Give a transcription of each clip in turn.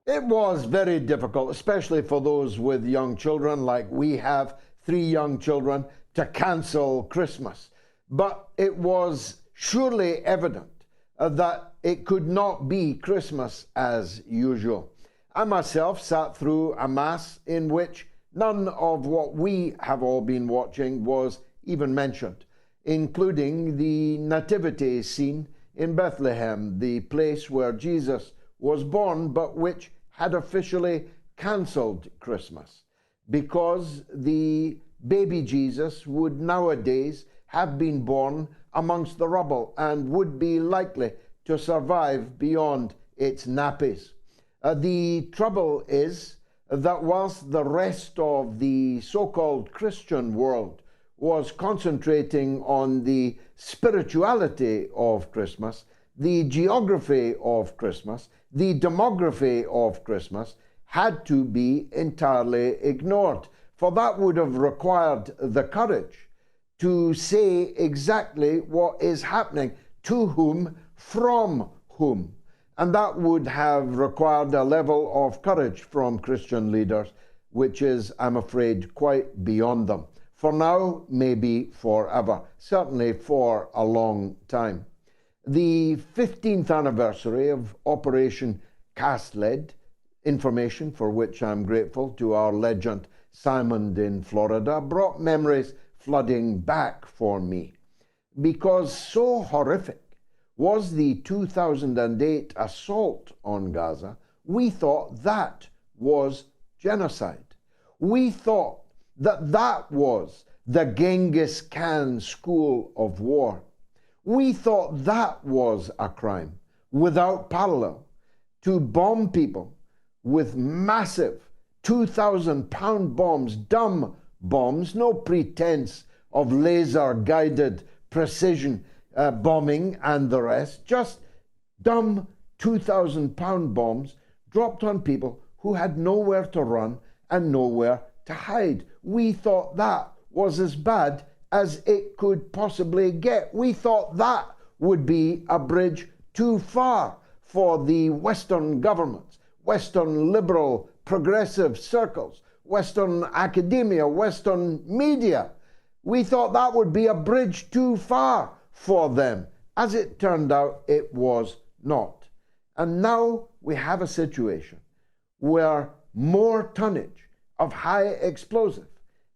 It was very difficult, especially for those with young children, like we have 3 young children, to cancel Christmas. But it was surely evident that it could not be Christmas as usual. I myself sat through a Mass in which none of what we have all been watching was even mentioned, including the nativity scene in Bethlehem, the place where Jesus was born, but which had officially cancelled Christmas, because the baby Jesus would nowadays have been born amongst the rubble and would be likely to survive beyond its nappies. The trouble is that whilst the rest of the so-called Christian world was concentrating on the spirituality of Christmas, the geography of Christmas, the demography of Christmas had to be entirely ignored. For that would have required the courage to say exactly what is happening, to whom, from whom. And that would have required a level of courage from Christian leaders, which is, I'm afraid, quite beyond them. For now, maybe forever, certainly for a long time. The 15th anniversary of Operation Cast Lead, information for which I'm grateful to our legend Simon in Florida, brought memories flooding back for me, because so horrific was the 2008 assault on Gaza, we thought that was genocide. We thought that that was the Genghis Khan school of war. We thought that was a crime without parallel, to bomb people with massive 2,000-pound bombs, dumb bombs, no pretense of laser-guided precision bombing and the rest, just dumb 2,000-pound bombs dropped on people who had nowhere to run and nowhere to hide. We thought that was as bad as it could possibly get. We thought that would be a bridge too far for the Western governments, Western liberal progressive circles, Western academia, Western media. We thought that would be a bridge too far for them. As it turned out, it was not. And now we have a situation where more tonnage of high explosive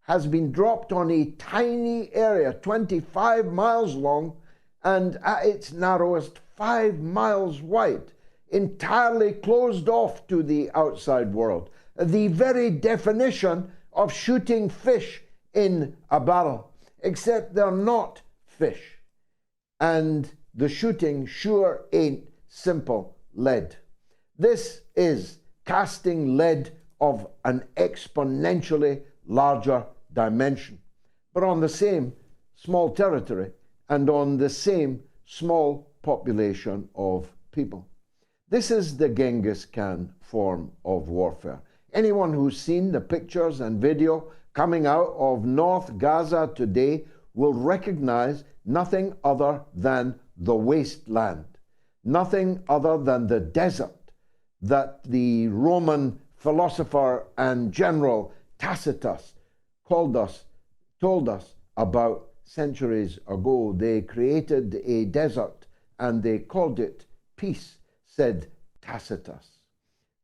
has been dropped on a tiny area, 25 miles long, and at its narrowest 5 miles wide, entirely closed off to the outside world. The very definition of shooting fish in a barrel, except they're not fish. And the shooting sure ain't simple lead. This is casting lead of an exponentially larger dimension, but on the same small territory and on the same small population of people. This is the Genghis Khan form of warfare. Anyone who's seen the pictures and video coming out of North Gaza today will recognize nothing other than the wasteland, nothing other than the desert that the Roman philosopher and general Tacitus told us about centuries ago. They created a desert and they called it peace, said Tacitus.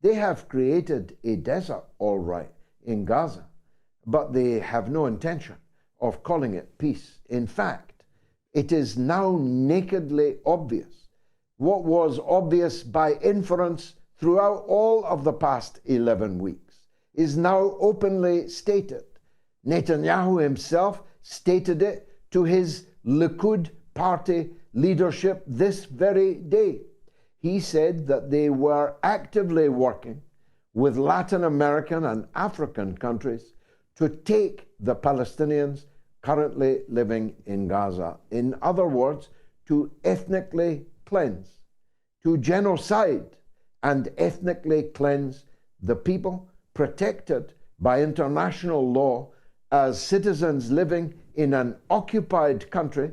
They have created a desert, all right, in Gaza, but they have no intention of calling it peace. In fact, it is now nakedly obvious. What was obvious by inference throughout all of the past 11 weeks is now openly stated. Netanyahu himself stated it to his Likud party leadership this very day. He said that they were actively working with Latin American and African countries to take the Palestinians currently living in Gaza. In other words, to ethnically cleanse, to genocide and ethnically cleanse the people protected by international law as citizens living in an occupied country.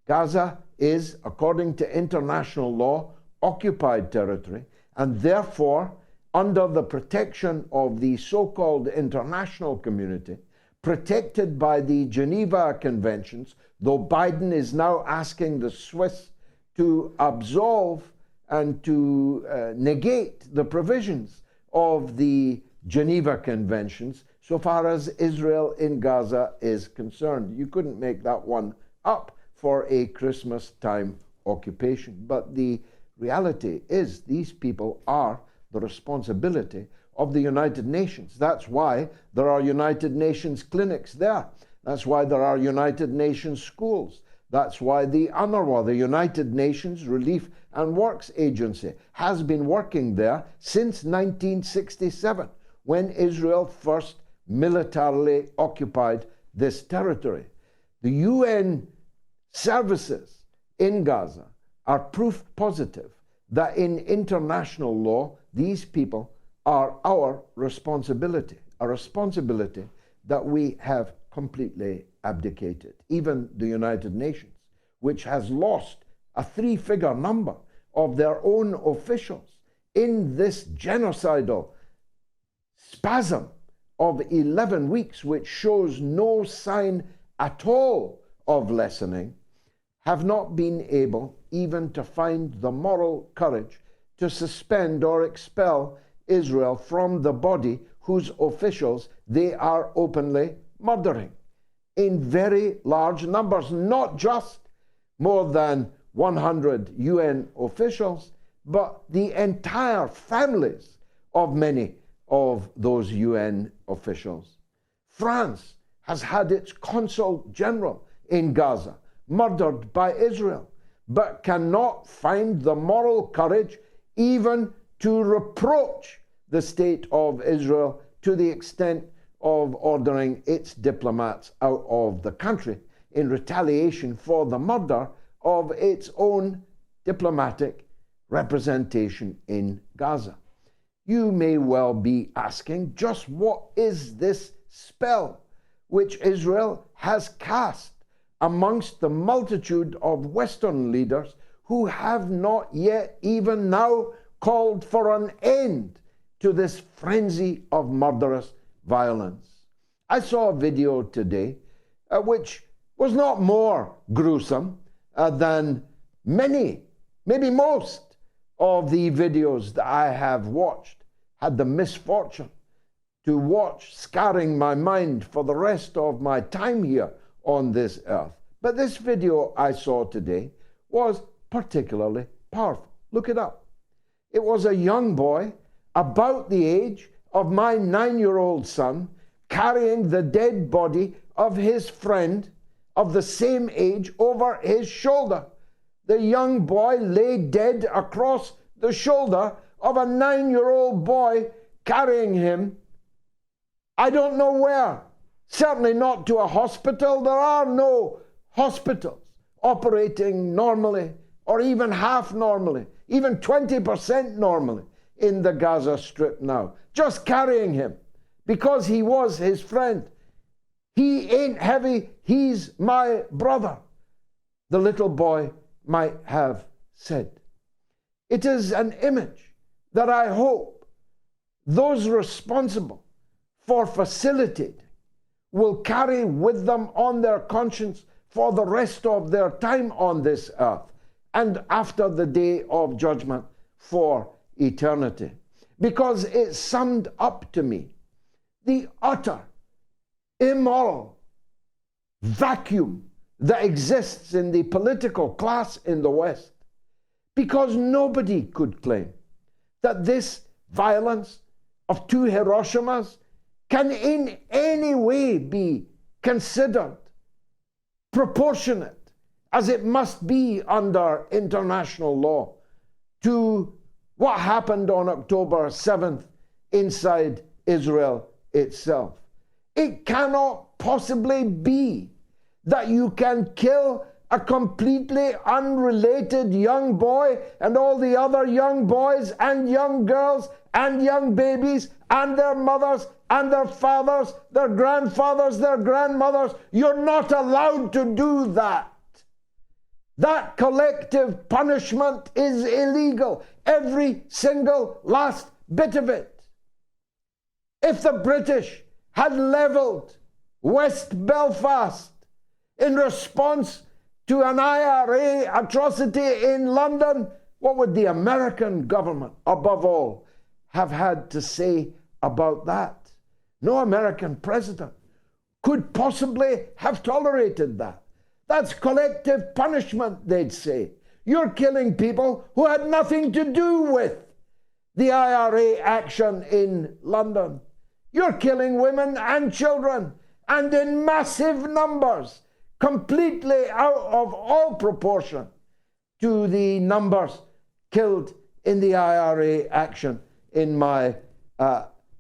Gaza is, according to international law, occupied territory, and therefore under the protection of the so-called international community, protected by the Geneva Conventions, though Biden is now asking the Swiss to absolve and to negate the provisions of the Geneva Conventions so far as Israel in Gaza is concerned. You couldn't make that one up for a Christmas time occupation. But the reality is these people are the responsibility of the United Nations. That's why there are United Nations clinics there. That's why there are United Nations schools. That's why the UNRWA, the United Nations Relief and Works Agency, has been working there since 1967, when Israel first militarily occupied this territory. The UN services in Gaza are proof positive that in international law, these people are our responsibility, a responsibility that we have completely abdicated. Even the United Nations, which has lost a three-figure number of their own officials in this genocidal spasm of 11 weeks, which shows no sign at all of lessening, have not been able even to find the moral courage to suspend or expel Israel from the body whose officials they are openly murdering in very large numbers, not just more than 100 UN officials, but the entire families of many of those UN officials. France has had its consul general in Gaza murdered by Israel, but cannot find the moral courage even to reproach the state of Israel to the extent of ordering its diplomats out of the country in retaliation for the murder of its own diplomatic representation in Gaza. You may well be asking, just what is this spell which Israel has cast amongst the multitude of Western leaders who have not yet even now called for an end to this frenzy of murderous violence? I saw a video today which was not more gruesome than many, maybe most of the videos that I have watched, had the misfortune to watch, scarring my mind for the rest of my time here on this earth. But this video I saw today was particularly powerful. Look it up. It was a young boy about the age of my 9-year-old son carrying the dead body of his friend of the same age over his shoulder. The young boy lay dead across the shoulder of a 9-year-old boy carrying him. I don't know where. Certainly not to a hospital. There are no hospitals operating normally or even half normally, even 20% normally in the Gaza Strip now. Just carrying him because he was his friend. He ain't heavy, he's my brother, the little boy might have said. It is an image that I hope those responsible for facilitating will carry with them on their conscience for the rest of their time on this earth and after the day of judgment for eternity. Because it summed up to me the utter immoral vacuum that exists in the political class in the West, because nobody could claim that this violence of two Hiroshimas can in any way be considered proportionate, as it must be under international law, to what happened on October 7th inside Israel itself. It cannot possibly be that you can kill a completely unrelated young boy and all the other young boys and young girls and young babies and their mothers and their fathers, their grandfathers, their grandmothers. You're not allowed to do that. That collective punishment is illegal. Every single last bit of it. If the British had levelled West Belfast in response to an IRA atrocity in London, what would the American government, above all, have had to say about that? No American president could possibly have tolerated that. That's collective punishment, they'd say. You're killing people who had nothing to do with the IRA action in London. You're killing women and children, and in massive numbers, completely out of all proportion to the numbers killed in the IRA action in my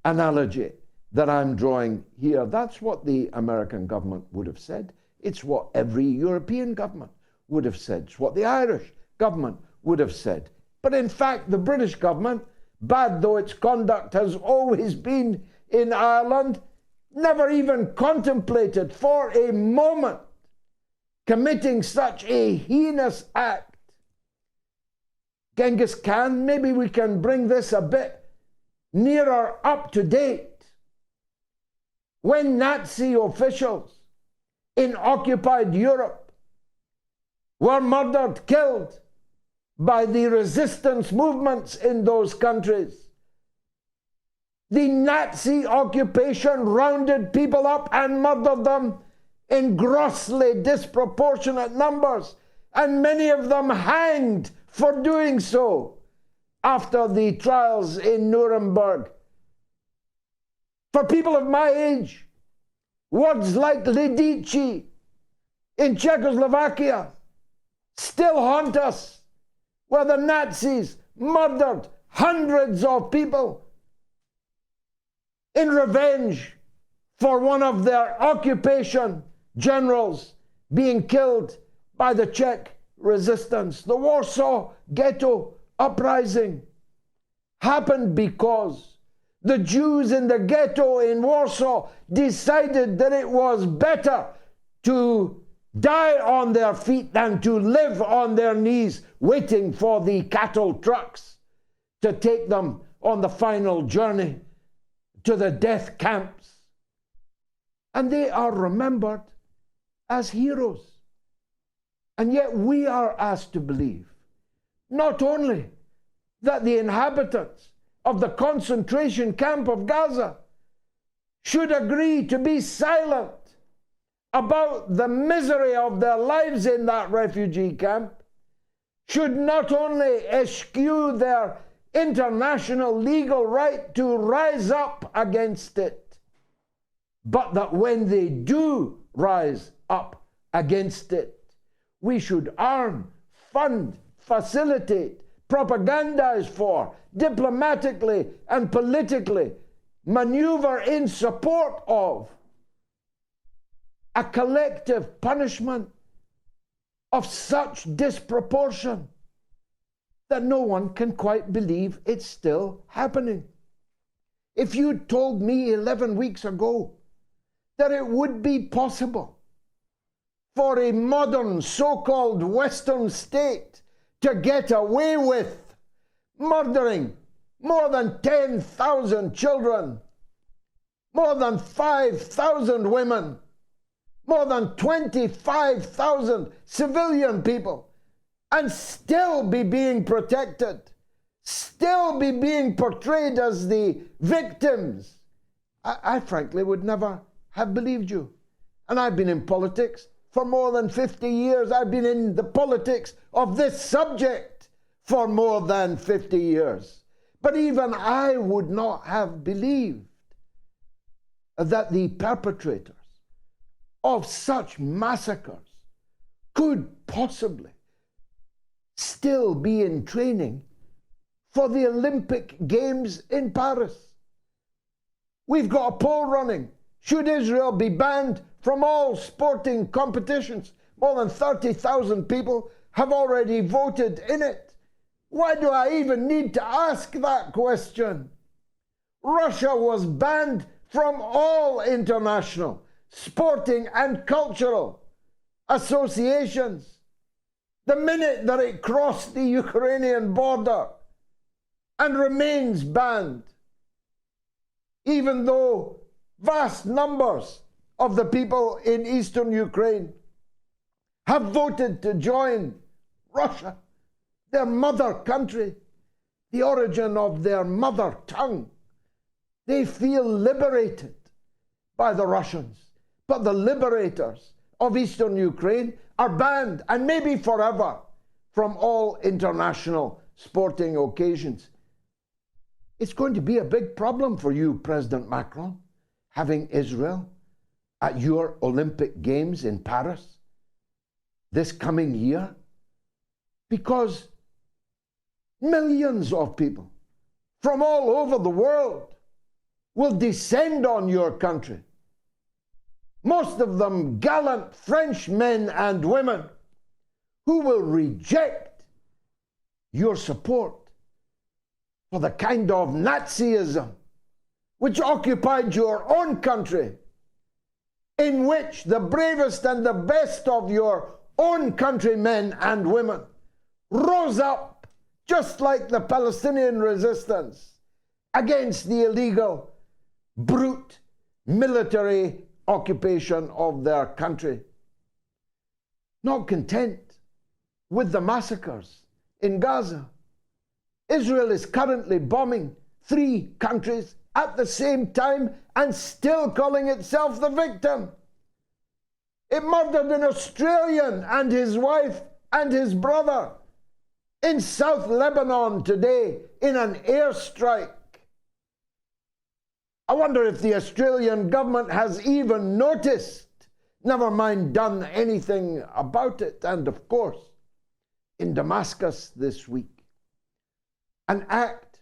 analogy that I'm drawing here. That's what the American government would have said. It's what every European government would have said. It's what the Irish government would have said. But in fact, the British government, bad though its conduct has always been in Ireland, never even contemplated for a moment committing such a heinous act. Genghis Khan, maybe we can bring this a bit nearer up to date. When Nazi officials in occupied Europe were murdered, killed by the resistance movements in those countries, the Nazi occupation rounded people up and murdered them in grossly disproportionate numbers, and many of them hanged for doing so after the trials in Nuremberg. For people of my age, words like Lidici in Czechoslovakia still haunt us, where the Nazis murdered hundreds of people in revenge for one of their occupation generals being killed by the Czech resistance. The Warsaw Ghetto uprising happened because the Jews in the ghetto in Warsaw decided that it was better to die on their feet than to live on their knees waiting for the cattle trucks to take them on the final journey to the death camps. And they are remembered as heroes. And yet we are asked to believe not only that the inhabitants of the concentration camp of Gaza should agree to be silent about the misery of their lives in that refugee camp, should not only eschew their international legal right to rise up against it, but that when they do rise up against it, we should arm, fund, facilitate, propagandize for, diplomatically and politically maneuver in support of a collective punishment of such disproportion that no one can quite believe it's still happening. If you'd told me 11 weeks ago that it would be possible for a modern so-called Western state to get away with murdering more than 10,000 children, more than 5,000 women, more than 25,000 civilian people, and still be being protected, still be being portrayed as the victims, I frankly would never have believed you. And I've been in politics for more than 50 years. I've been in the politics of this subject for more than 50 years. But even I would not have believed that the perpetrators of such massacres could possibly still be in training for the Olympic Games in Paris. We've got a poll running. Should Israel be banned from all sporting competitions? More than 30,000 people have already voted in it. Why do I even need to ask that question? Russia was banned from all international sporting and cultural associations the minute that it crossed the Ukrainian border. and remains banned, even though vast numbers of the people in eastern Ukraine have voted to join Russia, their mother country, the origin of their mother tongue. They feel liberated by the Russians, but the liberators of eastern Ukraine are banned, and maybe forever, from all international sporting occasions. It's going to be a big problem for you, President Macron, having Israel at your Olympic Games in Paris this coming year, because millions of people from all over the world will descend on your country. Most of them gallant French men and women who will reject your support for the kind of Nazism which occupied your own country, in which the bravest and the best of your own countrymen and women rose up, just like the Palestinian resistance, against the illegal, brute military occupation of their country. Not content with the massacres in Gaza, Israel is currently bombing 3 countries at the same time and still calling itself the victim. It murdered an Australian and his wife and his brother in South Lebanon today in an airstrike. I wonder if the Australian government has even noticed, never mind done anything about it. And of course, in Damascus this week, an act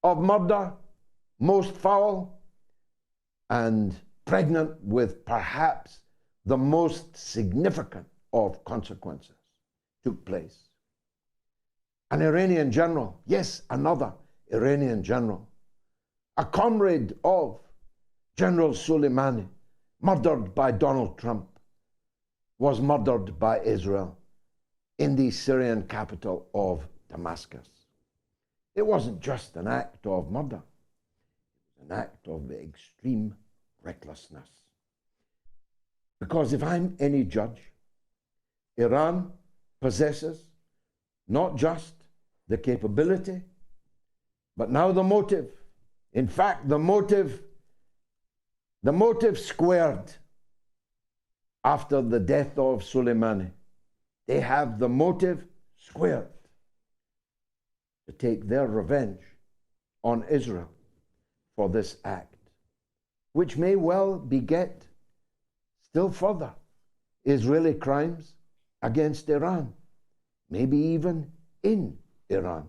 of murder, most foul and pregnant with perhaps the most significant of consequences, took place. An Iranian general, yes, another Iranian general, a comrade of General Soleimani, murdered by Donald Trump, was murdered by Israel in the Syrian capital of Damascus. It wasn't just an act of murder, it was an act of extreme recklessness. Because if I'm any judge, Iran possesses not just the capability, but now the motive. In fact, the motive squared after the death of Soleimani. They have the motive squared to take their revenge on Israel for this act, which may well beget still further Israeli crimes against Iran, maybe even in Iran.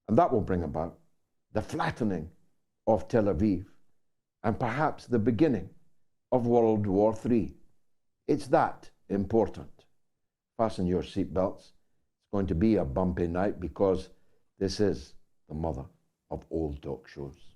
And that will bring about the flattening of Tel Aviv and perhaps the beginning of World War III. It's that important. Fasten your seatbelts. It's going to be a bumpy night because this is the mother of all talk shows.